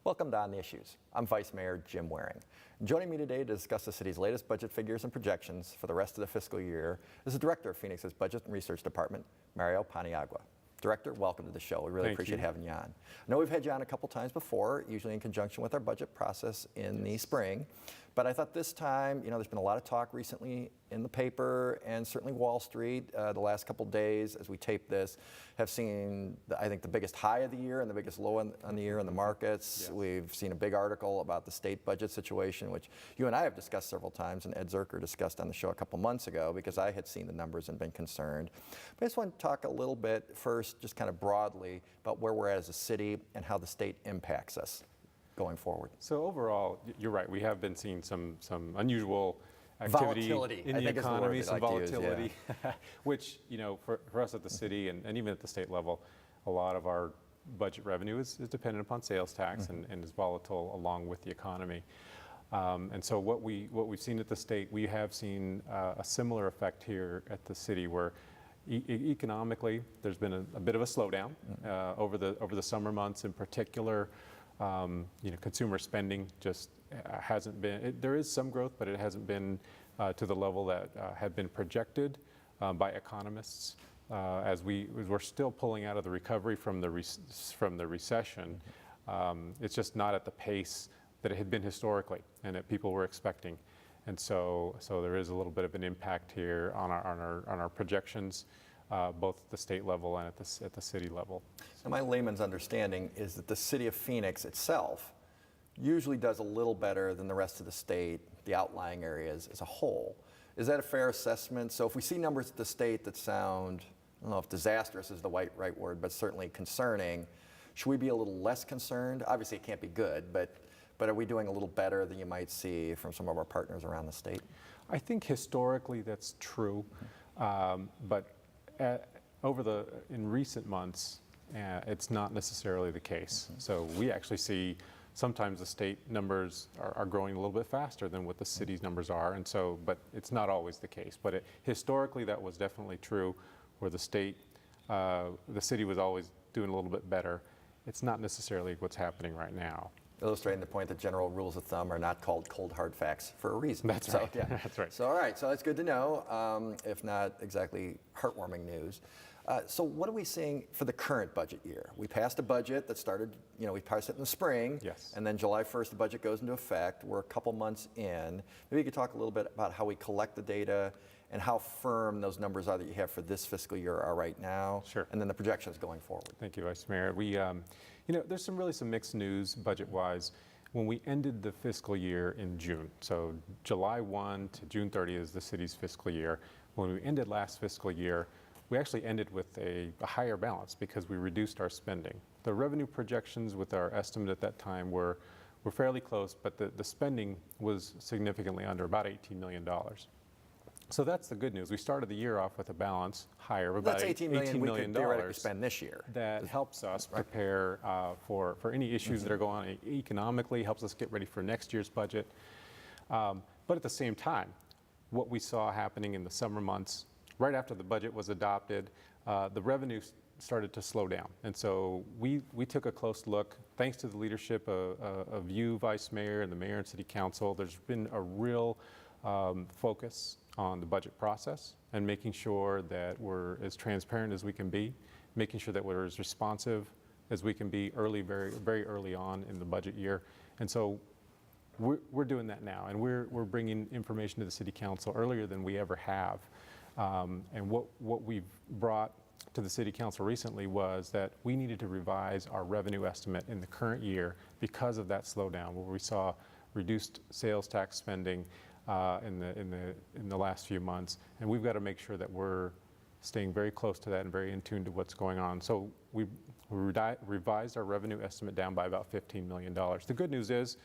Welcome to On the Issues. I'm Vice Mayor Jim Waring. Joining me today to discuss the city's latest budget figures and projections for the rest of the fiscal year is the Director of Phoenix's Budget and Research Department, Paniagua. Director, welcome to the show. We really appreciate having you on. I know we've had you on a couple times before, usually in conjunction with our budget process in the spring. But I thought this time, there's been a lot of talk recently in the paper and certainly Wall Street the last couple days as we tape this have seen, I think, the biggest high of the year and the biggest low on the year in the markets. Yes. We've seen a big article about the state budget situation, which you and I have discussed several times, and Ed Zerker discussed on the show a couple months ago because I had seen the numbers and been concerned. But I just want to talk a little bit first, just kind of broadly, about where we're at as a city and how the state impacts us going forward. So overall, you're right. We have been seeing some unusual activity in the economy, some volatility, which, for us at the city and even at the state level, a lot of our budget revenue is dependent upon sales tax and is volatile along with the economy. And so what we've seen at the state, we have seen a similar effect here at the city where economically there's been a bit of a slowdown over the summer months in particular. Consumer spending just hasn't been, there is some growth, but it hasn't been to the level that had been projected by economists as we're still pulling out of the recovery from the recession. It's just not at the pace that it had been historically and that people were expecting. And so there is a little bit of an impact here on our projections. Both at the state level and at the city level. So my layman's understanding is that the city of Phoenix itself usually does a little better than the rest of the state, the outlying areas as a whole. Is that a fair assessment? So if we see numbers at the state that sound, I don't know if disastrous is the right word, but certainly concerning, should we be a little less concerned? Obviously it can't be good, but are we doing a little better than you might see from some of our partners around the state? I think historically that's true, but in recent months, it's not necessarily the case. So we actually see sometimes the state numbers are growing a little bit faster than what the city's numbers are, and so, but it's not always the case. But historically, that was definitely true, where the city was always doing a little bit better. It's not necessarily what's happening right now. Illustrating the point that general rules of thumb are not called cold hard facts for a reason. That's right. Yeah. That's right. So all right, so that's good to know, if not exactly heartwarming news. So what are we seeing for the current budget year? We passed a budget that started, we passed it in the spring. Yes. And then July 1st, the budget goes into effect. We're a couple months in. Maybe you could talk a little bit about how we collect the data and how firm those numbers are that you have for this fiscal year are right now. Sure. And then the projections going forward. Thank you, Vice Mayor. We, there's some mixed news budget-wise. When we ended the fiscal year in June, so July 1 to June 30 is the city's fiscal year. When we ended last fiscal year, we actually ended with a higher balance because we reduced our spending. The revenue projections with our estimate at that time were fairly close, but the spending was significantly under, about $18 million. So that's the good news. We started the year off with a balance higher of about $18 million we could theoretically spend this year. That helps us prepare for any issues that are going on economically, helps us get ready for next year's budget. But at the same time, what we saw happening in the summer months, right after the budget was adopted, the revenue started to slow down. And so we took a close look. Thanks to the leadership of you, Vice Mayor, and the Mayor and City Council, there's been a real focus on the budget process and making sure that we're as transparent as we can be, making sure that we're as responsive as we can be very, very early on in the budget year. And so we're doing that now, and we're bringing information to the City Council earlier than we ever have. And what we've brought to the City Council recently was that we needed to revise our revenue estimate in the current year because of that slowdown, where we saw reduced sales tax spending in the last few months, and we've got to make sure that we're staying very close to that and very in tune to what's going on. So we revised our revenue estimate down by about $15 million. The good news is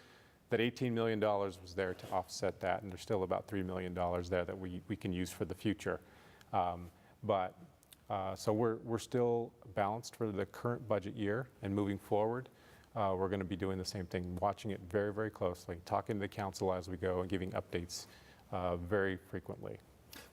that $18 million was there to offset that, and there's still about $3 million there that we can use for the future. So we're still balanced for the current budget year, and moving forward, we're going to be doing the same thing, watching it very, very closely, talking to the council as we go, and giving updates very frequently.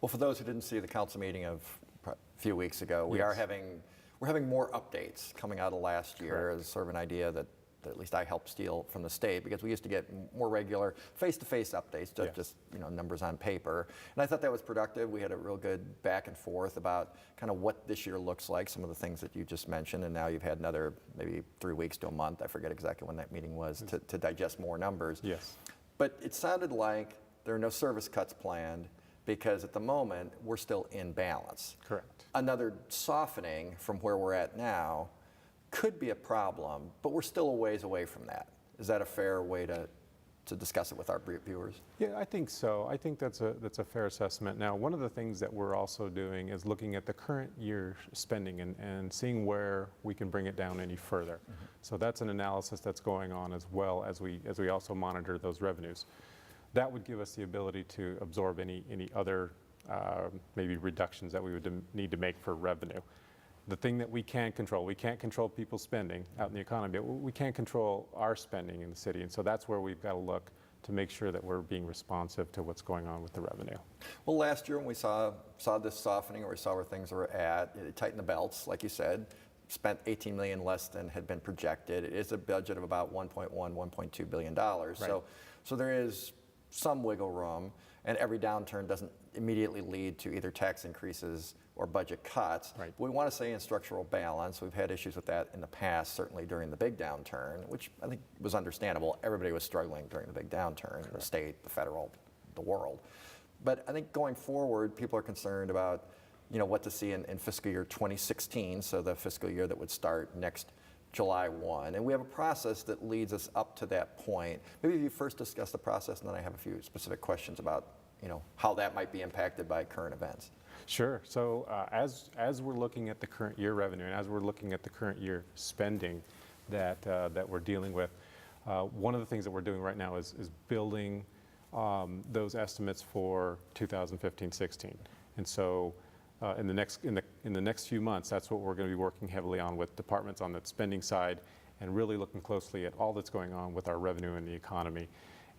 Well, for those who didn't see the council meeting of a few weeks ago, we're having more updates coming out of last year. As sort of an idea that that at least I helped steal from the state, because we used to get more regular face-to-face updates, just numbers on paper. And I thought that was productive. We had a real good back and forth about kind of what this year looks like, some of the things that you just mentioned, and now you've had another maybe 3 weeks to a month, I forget exactly when that meeting was, to digest more numbers. Yes. But it sounded like there are no service cuts planned, because at the moment we're still in balance. Correct. Another softening from where we're at now could be a problem, but we're still a ways away from that. Is that a fair way to discuss it with our viewers? Yeah, I think so. I think that's a fair assessment. Now, one of the things that we're also doing is looking at the current year spending and seeing where we can bring it down any further. Mm-hmm. So that's an analysis that's going on, as well as we also monitor those revenues. That would give us the ability to absorb any other maybe reductions that we would need to make for revenue. The thing that we can control, we can't control people's spending out in the economy, but we can control our spending in the city. And so that's where we've got to look to make sure that we're being responsive to what's going on with the revenue. Well, last year when we saw this softening, or we saw where things were at, it tightened the belts, like you said, spent $18 million less than had been projected. It is a budget of about $1.2 billion. Right. So there is some wiggle room, and every downturn doesn't immediately lead to either tax increases or budget cuts. Right. We want to stay in structural balance. We've had issues with that in the past, certainly during the big downturn, which I think was understandable. Everybody was struggling during the big downturn, the state, the federal, the world. But I think going forward, people are concerned about what to see in fiscal year 2016, so the fiscal year that would start next July 1. And we have a process that leads us up to that point. Maybe if you first discuss the process, and then I have a few specific questions about how that might be impacted by current events. Sure. So as we're looking at the current year revenue, and as we're looking at the current year spending that we're dealing with, one of the things that we're doing right now is building those estimates for 2015-16. And so in the next few months, that's what we're going to be working heavily on with departments on the spending side, and really looking closely at all that's going on with our revenue in the economy.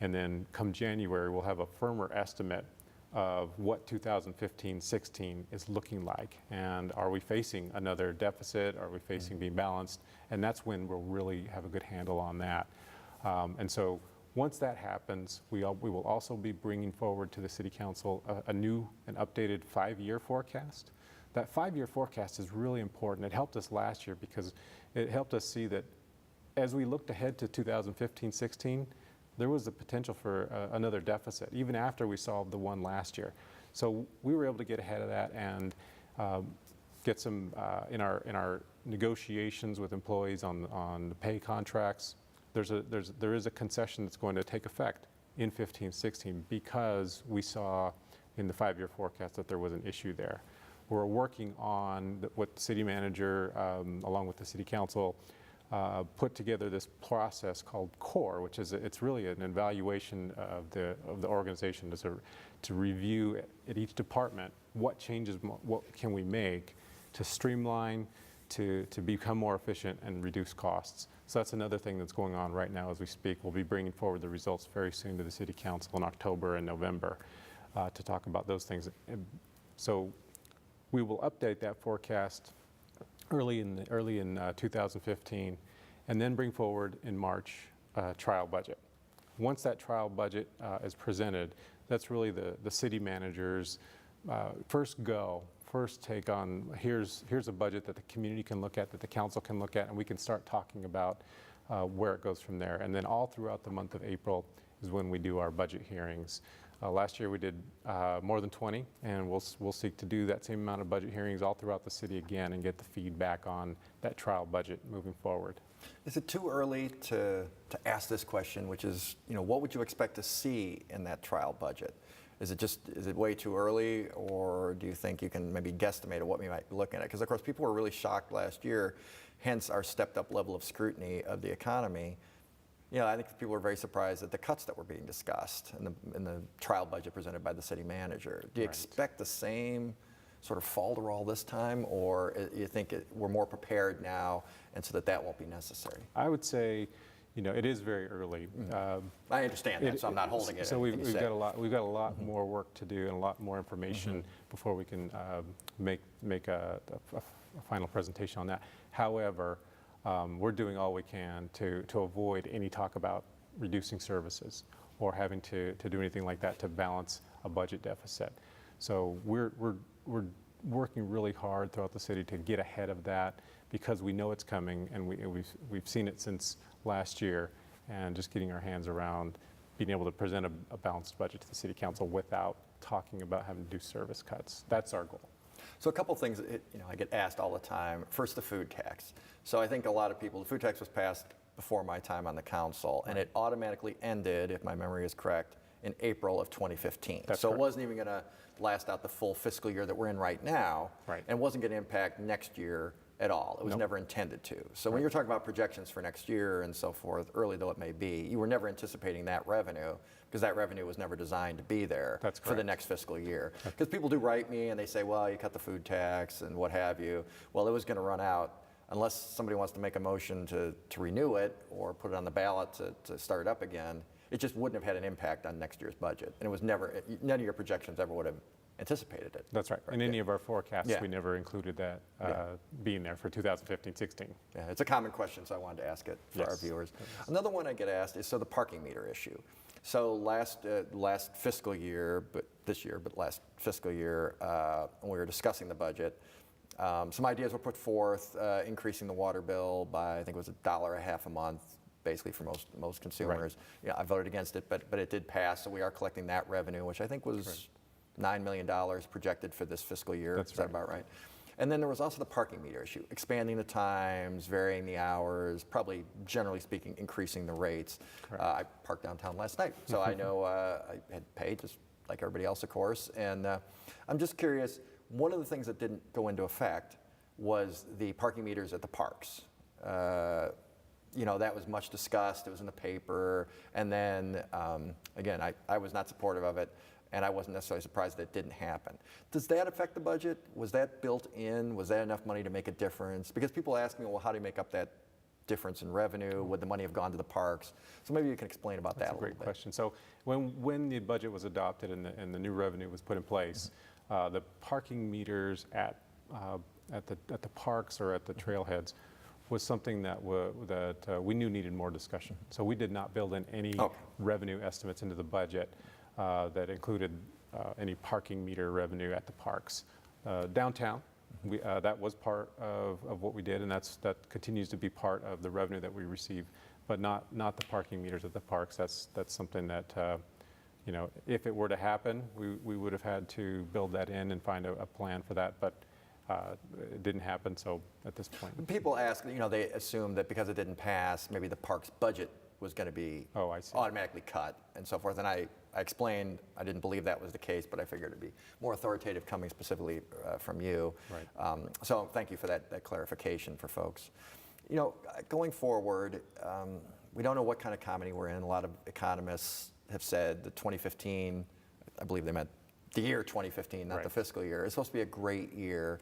And then come January, we'll have a firmer estimate of what 2015-16 is looking like. And are we facing another deficit? Are we facing being balanced? And that's when we'll really have a good handle on that. And so once that happens, we will also be bringing forward to the City Council a new and updated 5-year forecast. That 5-year forecast is really important. It helped us last year because it helped us see that as we looked ahead to 2015-16, there was the potential for another deficit, even after we solved the one last year. So we were able to get ahead of that and get some, in our negotiations with employees on the pay contracts, there is a concession that's going to take effect in 15-16 because we saw in the 5-year forecast that there was an issue there. We're working on what the city manager, along with the city council, put together this process called CORE, which is it's really an evaluation of the organization to review at each department what changes, what can we make to streamline, to become more efficient and reduce costs. So that's another thing that's going on right now as we speak. We'll be bringing forward the results very soon to the City Council in October and November to talk about those things. So we will update that forecast early in 2015, and then bring forward in March trial budget. Once that trial budget is presented, that's really the city manager's first take on, here's a budget that the community can look at, that the council can look at, and we can start talking about where it goes from there. And then all throughout the month of April is when we do our budget hearings. Last year we did more than 20, and we'll seek to do that same amount of budget hearings all throughout the city again and get the feedback on that trial budget moving forward. Is it too early to ask this question, which is, what would you expect to see in that trial budget? Is it way too early, or do you think you can maybe guesstimate at what we might be looking at? Because of course people were really shocked last year, hence our stepped up level of scrutiny of the economy. I think people were very surprised at the cuts that were being discussed in the trial budget presented by the city manager. Do you expect the same sort of falderall this time, or you think we're more prepared now, and so that won't be necessary? I would say, it is very early. I understand that, so I'm not holding it. So we've got a lot more work to do and a lot more information before we can make a final presentation on that. However, we're doing all we can to avoid any talk about reducing services or having to do anything like that to balance a budget deficit. So we're working really hard throughout the city to get ahead of that because we know it's coming, and we've seen it since last year, and just getting our hands around being able to present a balanced budget to the city council without talking about having to do service cuts. That's our goal. So a couple things I get asked all the time. First, the food tax. So I think a lot of people, the food tax was passed before my time on the council, and it automatically ended, if my memory is correct, in April of 2015. That's so correct. It wasn't even going to last out the full fiscal year that we're in right now, Right. and wasn't going to impact next year at all. It was Nope. never intended to. So when you're talking about projections for next year and so forth, early though it may be, you were never anticipating that revenue because that revenue was never designed to be there That's for the correct. next fiscal year. Because people do write me and they say, well, you cut the food tax and what have you. Well, it was going to run out unless somebody wants to make a motion to renew it or put it on the ballot to start it up again. It just wouldn't have had an impact on next year's budget. And it was never, none of your projections ever would have anticipated it. That's right. In any of our forecasts, Yeah. we never included that being there for 2015-16. Yeah, it's a common question, so I wanted to ask it for our Yes. viewers. Another one I get asked is, so the parking meter issue. So last fiscal year, but last fiscal year, when we were discussing the budget, some ideas were put forth, increasing the water bill by, I think it was $1.50 a month, basically for most consumers. Yeah, I voted against it, but it did pass, so we are collecting that revenue, which I think was $9 million projected for this fiscal year. That's Is that right. about right? And then there was also the parking meter issue, expanding the times, varying the hours, probably generally speaking, increasing the rates. I parked downtown last night, so I know I had paid just like everybody else, of course. And I'm just curious, one of the things that didn't go into effect was the parking meters at the parks. That was much discussed, it was in the paper, and then, again, I was not supportive of it, and I wasn't necessarily surprised that it didn't happen. Does that affect the budget? Was that built in? Was that enough money to make a difference? Because people ask me, well, how do you make up that difference in revenue? Would the money have gone to the parks? So maybe you can explain about that a little bit. That's a great question. So when the budget was adopted and the new revenue was put in place, the parking meters at the parks or at the trailheads was something that we knew needed more discussion. So we did not build in any revenue estimates into the budget that included any parking meter revenue at the parks. Downtown, that was part of what we did, and that continues to be part of the revenue that we receive, but not the parking meters at the parks. That's something that, if it were to happen, we would have had to build that in and find a plan for that, but it didn't happen, so at this point. People ask, they assume that because it didn't pass, maybe the park's budget was going to be I see. automatically cut and so forth. And I explained I didn't believe that was the case, but I figured it'd be more authoritative coming specifically from you. Right. So thank you for that clarification for folks. Going forward, we don't know what kind of economy we're in. A lot of economists have said that 2015, I believe they meant the year 2015, not the fiscal year, is supposed to be a great year.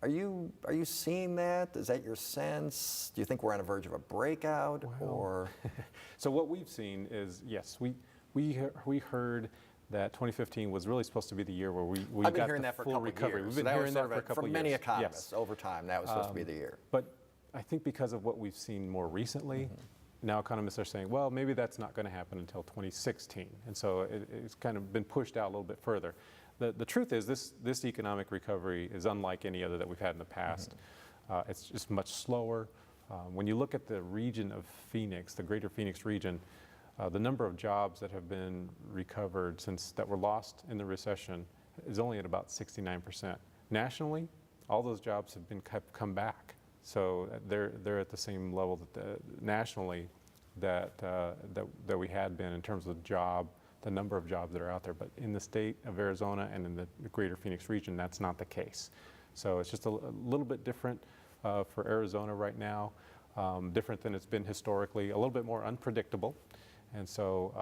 Are you seeing that? Is that your sense? Do you think we're on the verge of a breakout? Or So what we've seen is, yes, we heard that 2015 was really supposed to be the year where we I've been got hearing the that for a full couple recovery. of years. We've been hearing that for a couple from of many years. economists Yes. over time. That was supposed to be the year. But I think because of what we've seen more recently, now economists are saying, well, maybe that's not going to happen until 2016. And so it's kind of been pushed out a little bit further. The truth is this economic recovery is unlike any other that we've had in the past. It's just much slower. When you look at the region of Phoenix, the greater Phoenix region, the number of jobs that have been recovered that were lost in the recession is only at about 69%. Nationally, all those jobs have come back. So they're at the same level nationally that we had been in terms of the number of jobs that are out there. But in the state of Arizona and in the greater Phoenix region, that's not the case. So it's just a little bit different for Arizona right now, different than it's been historically, a little bit more unpredictable. And so,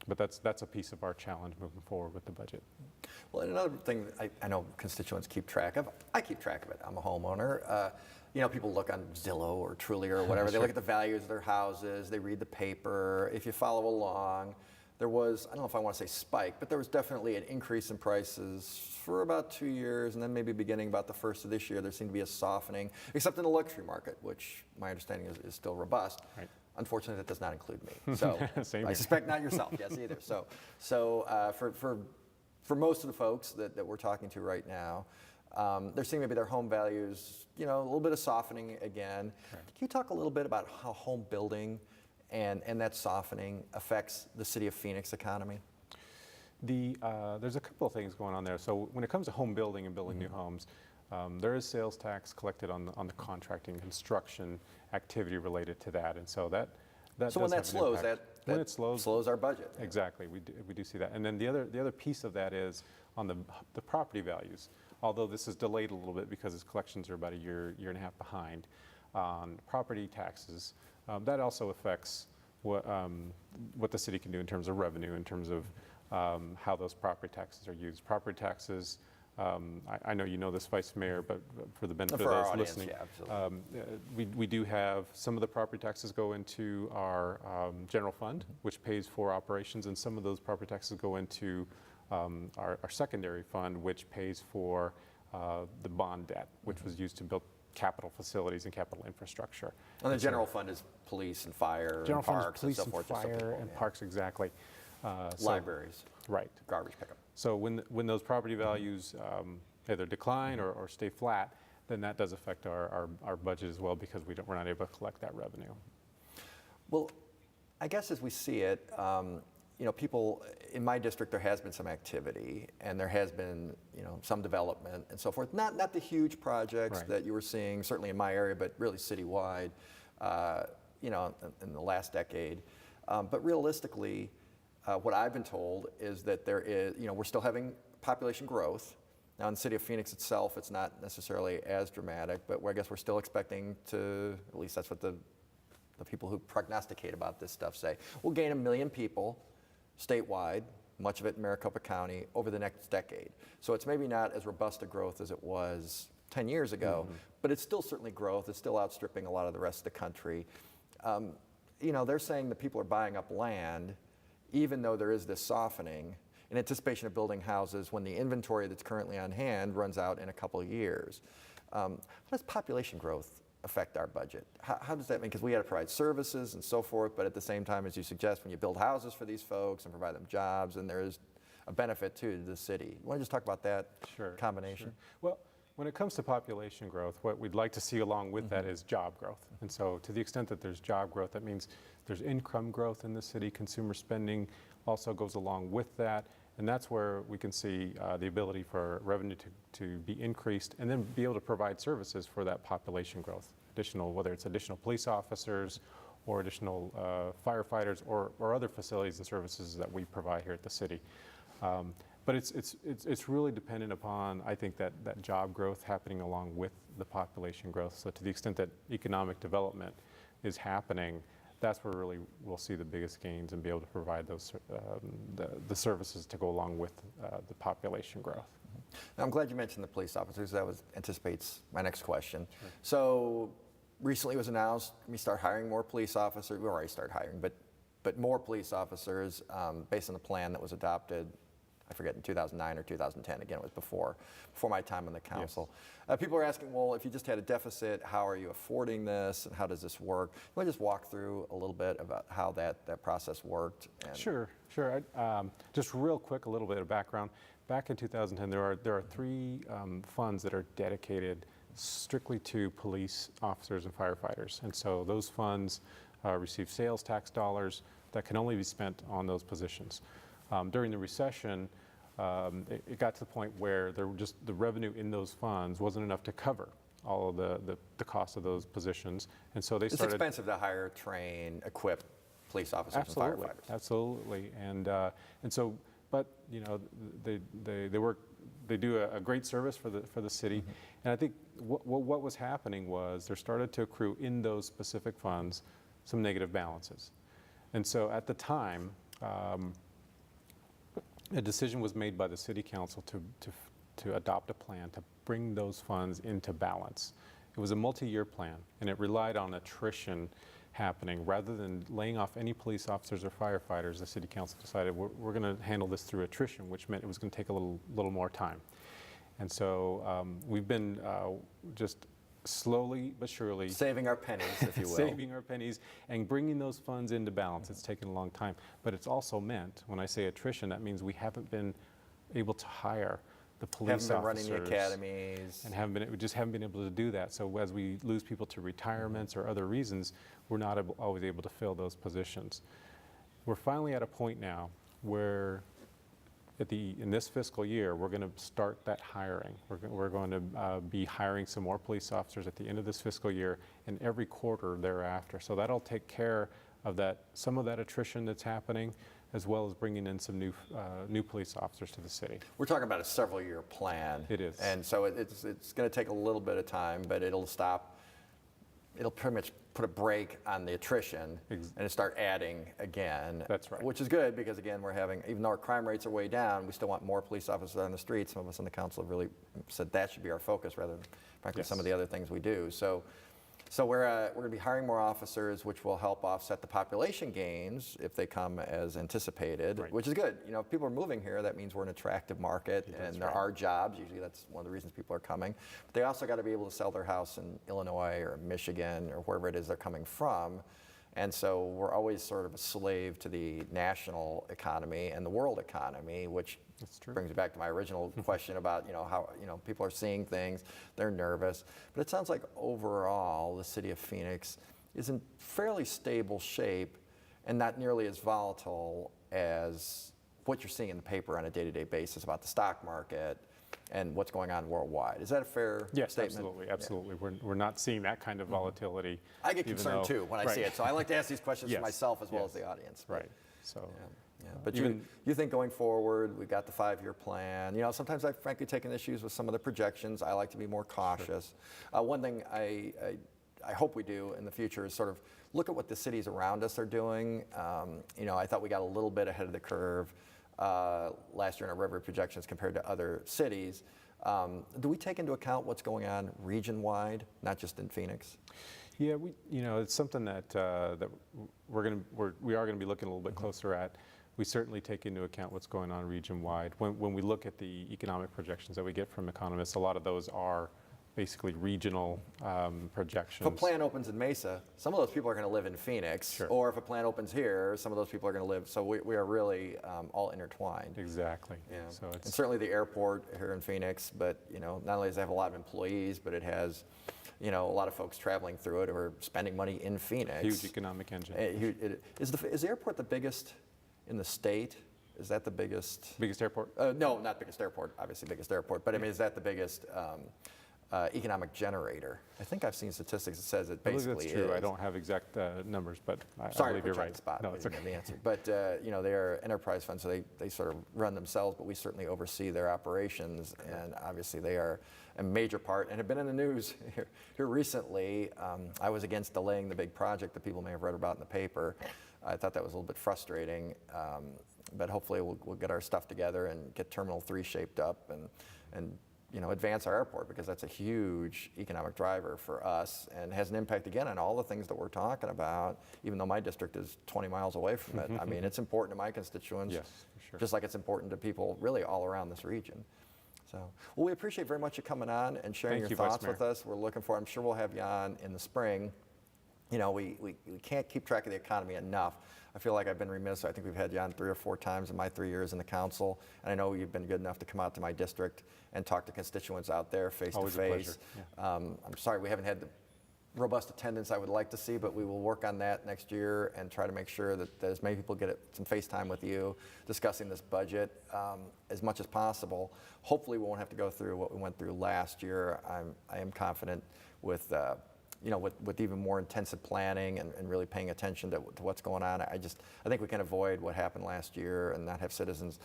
but that's a piece of our challenge moving forward with the budget. Well, and another thing I know constituents keep track of, I keep track of it, I'm a homeowner. People look on Zillow or Trulia or whatever, they look at the values of their houses, they read the paper. If you follow along, there was, I don't know if I want to say spike, but there was definitely an increase in prices for about 2 years, and then maybe beginning about the first of this year, there seemed to be a softening, except in the luxury market, which my understanding is still robust. Right. Unfortunately, that does not include me. So Same I here. suspect not yourself, yes, either. So for most of the folks that we're talking to right now, they're seeing maybe their home values, a little bit of softening again. Right. Can you talk a little bit about how home building and that softening affects the city of Phoenix economy? There's a couple of things going on there. So when it comes to home building and building new homes, there is sales tax collected on the contracting and construction activity related to that, and so that So does when that have an slows, impact. that When it slows our budget. exactly, we do see that. And then the other piece of that is on the property values. Although this is delayed a little bit because its collections are about a year and a half behind on property taxes. That also affects what the city can do in terms of revenue, in terms of how those property taxes are used. Property taxes, I know you know this, Vice Mayor, but for the benefit For of our those audience, listening, yeah, absolutely. we do have some of the property taxes go into our general fund, which pays for operations, and some of those property taxes go into our secondary fund, which pays for the bond debt, which was used to build capital facilities and capital infrastructure. And the general fund is police and fire General and fund is parks police and so and forth. just so fire people- and yeah. parks, exactly. Libraries, Right. garbage pickup. So when those property values either decline or stay flat, then that does affect our budget as well, because we're not able to collect that revenue. Well, I guess as we see it, people in my district, there has been some activity and there has been, some development and so forth. Not the huge projects Right. that you were seeing, certainly in my area, but really citywide, in the last decade. But realistically, what I've been told is that there is, we're still having population growth. Now in the city of Phoenix itself, it's not necessarily as dramatic, but I guess we're still expecting to, at least that's what the people who prognosticate about this stuff say, we'll gain 1 million people statewide, much of it in Maricopa County, over the next decade. So it's maybe not as robust a growth as it was 10 years ago, but it's still certainly growth. It's still outstripping a lot of the rest of the country. They're saying that people are buying up land, even though there is this softening, in anticipation of building houses when the inventory that's currently on hand runs out in a couple of years. How does population growth affect our budget? How does that mean? Because we had to provide services and so forth, but at the same time, as you suggest, when you build houses for these folks and provide them jobs, and there is a benefit to the city. You want to just talk about that combination? Sure. Well, when it comes to population growth, what we'd like to see along with that is job growth. And so to the extent that there's job growth, that means there's income growth in the city. Consumer spending also goes along with that. And that's where we can see the ability for revenue to be increased and then be able to provide services for that population growth. Whether it's additional police officers or additional firefighters or other facilities and services that we provide here at the city. But it's really dependent upon, I think, that job growth happening along with the population growth. So to the extent that economic development is happening, that's where really we'll see the biggest gains and be able to provide those the services to go along with the population growth. Now, I'm glad you mentioned the police officers. That anticipates my next question. Sure. So recently it was announced we start hiring more police officers. We already started hiring, but more police officers based on the plan that was adopted, I forget, in 2009 or 2010. Again, it was before my time on the council. Yes. People are asking, well, if you just had a deficit, how are you affording this, and how does this work? Can we just walk through a little bit about how that process worked? Sure. Just real quick, a little bit of background. Back in 2010, there are 3 funds that are dedicated strictly to police officers and firefighters. And so those funds receive sales tax dollars that can only be spent on those positions. During the recession, it got to the point where the revenue in those funds wasn't enough to cover all of the cost of those positions. And so it's expensive to hire, train, equip police officers and firefighters. Absolutely. And so, but they do a great service for the city. And I think what was happening was there started to accrue in those specific funds some negative balances. And so at the time, a decision was made by the city council to adopt a plan to bring those funds into balance. It was a multi-year plan, and it relied on attrition happening. Rather than laying off any police officers or firefighters, the city council decided we're going to handle this through attrition, which meant it was going to take a little more time. And so we've been just slowly but surely Saving our pennies, if you will. saving our pennies and bringing those funds into balance. It's taken a long time, but it's also meant, when I say attrition, that means we haven't been able to hire the police Haven't been running officers the academies. and we just haven't been able to do that. So as we lose people to retirements or other reasons, we're not always able to fill those positions. We're finally at a point now where in this fiscal year, we're going to start that hiring. We're going to be hiring some more police officers at the end of this fiscal year and every quarter thereafter. So that'll take care of some of that attrition that's happening, as well as bringing in some new police officers to the city. We're talking about a several-year plan. It is. And so it's going to take a little bit of time, but it'll pretty much put a break on the attrition and start adding again. That's right. Which is good because, again, even though our crime rates are way down, we still want more police officers on the streets. Some of us on the council have really said that should be our focus rather than, frankly, some of the other things we do. So we're going to be hiring more officers, which will help offset the population gains if they come as anticipated, which is good. You know, if people are moving here, that means we're an attractive market and there are jobs. Usually that's one of the reasons people are coming. But they also got to be able to sell their house in Illinois or Michigan or wherever it is they're coming from. And so we're always sort of a slave to the national economy and the world economy, which brings me back to my original question about how people are seeing things, they're nervous. But it sounds like overall the city of Phoenix is in fairly stable shape and not nearly as volatile as what you're seeing in the paper on a day-to-day basis about the stock market and what's going on worldwide. Is that a fair statement? Yes, absolutely. Yeah. We're not seeing that kind of volatility. I get concerned too when I see it, so I like to ask these questions for myself as well as the audience. Right. So. Yeah. But you think going forward, we've got the 5-year plan. You know, sometimes I've frankly taken issues with some of the projections. I like to be more cautious. One thing I hope we do in the future is sort of look at what the cities around us are doing. I thought we got a little bit ahead of the curve last year in our revenue projections compared to other cities. Do we take into account what's going on region-wide, not just in Phoenix? Yeah, it's something that we are going to be looking a little bit closer at. We certainly take into account what's going on region-wide. When we look at the economic projections that we get from economists, a lot of those are basically regional projections. If a plant opens in Mesa, some of those people are going to live in Phoenix, or if a plant opens here, some of those people are going to live. So we are really all intertwined. Exactly. Yeah. So and certainly the airport here in Phoenix, but not only does it have a lot of employees, but it has a lot of folks traveling through it who are spending money in Phoenix. Huge economic engine. Is the airport the biggest in the state? Is that the biggest? Biggest airport? No, not biggest airport, obviously biggest airport, but I mean, is that the biggest economic generator? I think I've seen statistics that says it basically is. I believe that's true. I don't have exact numbers, but I believe you're right. Spot, no, it's okay. The answer. But they are enterprise funds, so they sort of run themselves, but we certainly oversee their operations, and obviously they are a major part and have been in the news here recently. I was against delaying the big project that people may have read about in the paper. I thought that was a little bit frustrating, but hopefully we'll get our stuff together and get Terminal 3 shaped up and advance our airport, because that's a huge economic driver for us and has an impact, again, on all the things that we're talking about, even though my district is 20 miles away from it. I mean, it's important to my constituents, yes, for sure. Just like it's important to people really all around this region. So, well, we appreciate very much you coming on and sharing your thoughts with us. We're looking for, I'm sure we'll have you on in the spring. We can't keep track of the economy enough. I feel like I've been remiss. I think we've had you on 3 or 4 times in my 3 years in the council. And I know you've been good enough to come out to my district and talk to constituents out there face to face. Always a pleasure. Yeah. I'm sorry we haven't had the robust attendance I would like to see, but we will work on that next year and try to make sure that as many people get some face time with you discussing this budget as much as possible. Hopefully we won't have to go through what we went through last year. I am confident with even more intensive planning and really paying attention to what's going on. I think we can avoid what happened last year and not have citizens,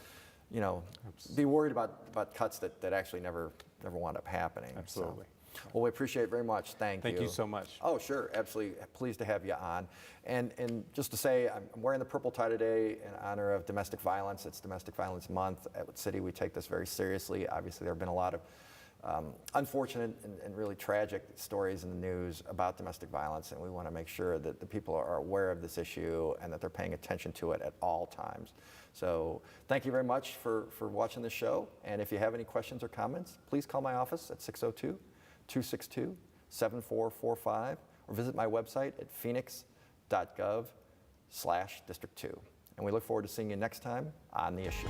be worried about cuts that actually never wound up happening. Absolutely. So, well, we appreciate it very much. Thank you. Thank you so much. Oh, sure, absolutely. Pleased to have you on. And just to say, I'm wearing the purple tie today in honor of domestic violence. It's Domestic Violence Month. At City, we take this very seriously. Obviously, there have been a lot of unfortunate and really tragic stories in the news about domestic violence, and we want to make sure that the people are aware of this issue and that they're paying attention to it at all times. So thank you very much for watching this show, and if you have any questions or comments, please call my office at 602-262-7445 or visit my website at phoenix.gov/District 2. And we look forward to seeing you next time on The Issues.